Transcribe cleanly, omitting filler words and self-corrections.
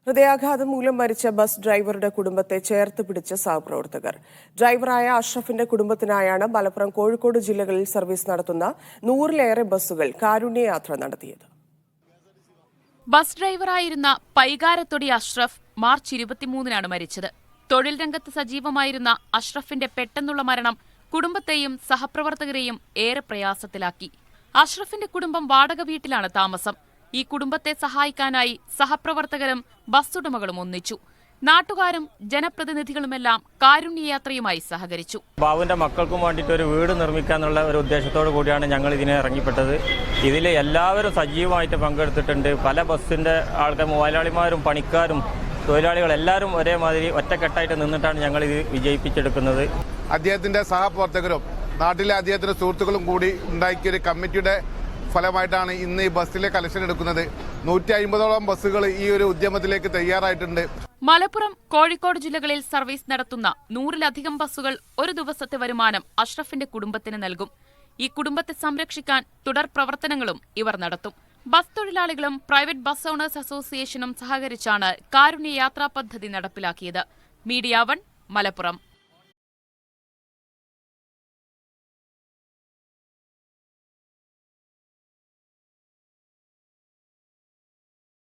ഹൃദയാഘാതം മൂലം മരിച്ച ബസ് ഡ്രൈവറുടെ കുടുംബത്തെ ചേർത്ത് പിടിച്ച് സഹപ്രവർത്തകർ. ഡ്രൈവറായ അഷ്റഫിന്റെ കുടുംബത്തിനായാണ് മലപ്പുറം, കോഴിക്കോട് ജില്ലകളിൽ സർവീസ് നടത്തുന്ന 100-ലേറെ ബസ്സുകൾ കാരുണ്യയാത്ര നടത്തിയത്. ബസ് ഡ്രൈവറായിരുന്ന പൈകാരത്തൊടി അഷ്റഫ് മാർച്ച് 23-നാണ് മരിച്ചത്. തൊഴിൽ രംഗത്ത് സജീവമായിരുന്ന അഷ്റഫിന്റെ പെട്ടെന്നുള്ള മരണം കുടുംബത്തെയും സഹപ്രവർത്തകരെയും ഏറെ പ്രയാസത്തിലാക്കി. അഷ്റഫിന്റെ കുടുംബം വാടക വീട്ടിലാണ് താമസം. ഈ കുടുംബത്തെ സഹായിക്കാനായി സഹപ്രവർത്തകരും ബസ്സുടമകളും ഒന്നിച്ചു. നാട്ടുകാരും ജനപ്രതിനിധികളുമെല്ലാം കാരുണ്യയാത്രയുമായി സഹകരിച്ചു. ബാബുവിന്റെ മക്കൾക്കും വേണ്ടിയിട്ട് ഒരു വീട് നിർമ്മിക്കാന്നുള്ള ഒരു ഉദ്ദേശത്തോടു കൂടിയാണ് ഞങ്ങൾ ഇതിനെ ഇറങ്ങിപ്പെട്ടത്. ഇതിൽ എല്ലാവരും സജീവമായിട്ട് പങ്കെടുത്തിട്ടുണ്ട്. പല ബസ്സിന്റെ ആൾക്കാർ, മുതലാളിമാരും പണിക്കാരും തൊഴിലാളികൾ എല്ലാവരും ഒരേമാതിരി ഒറ്റക്കെട്ടായിട്ട് നിന്നിട്ടാണ് ഞങ്ങൾ ഇത് വിജയിപ്പിച്ചെടുക്കുന്നത്. അദ്ദേഹത്തിന്റെ സഹപ്രവർത്തകരും നാട്ടിലെ അദ്ദേഹത്തിന്റെ സുഹൃത്തുക്കളും കൂടി ഉണ്ടാക്കിയ ഒരു കമ്മിറ്റിയുടെ ഫലമായിട്ടാണ് ഇന്ന് ഈ ബസ്സിലെ കളക്ഷൻ എടുക്കുന്നത്. 150ഓളം ബസ്സുകൾ ഈ ഒരു ഉദ്യമത്തിലേക്ക് തയ്യാറായിട്ടുണ്ട്. മലപ്പുറം, കോഴിക്കോട് ജില്ലകളിൽ സർവീസ് നടത്തുന്ന 100-ലധികം ബസ്സുകൾ ഒരു ദിവസത്തെ വരുമാനം അഷ്റഫിന്റെ കുടുംബത്തിന് നൽകും. ഈ കുടുംബത്തെ സംരക്ഷിക്കാൻ തുടർ പ്രവർത്തനങ്ങളും ഇവർ നടത്തും. ബസ് തൊഴിലാളികളും പ്രൈവറ്റ് ബസ് ഓണേഴ്സ് അസോസിയേഷനും സഹകരിച്ചാണ് കാരുണ്യ യാത്രാ പദ്ധതി നടപ്പിലാക്കിയത്. മീഡിയ 1, മലപ്പുറം.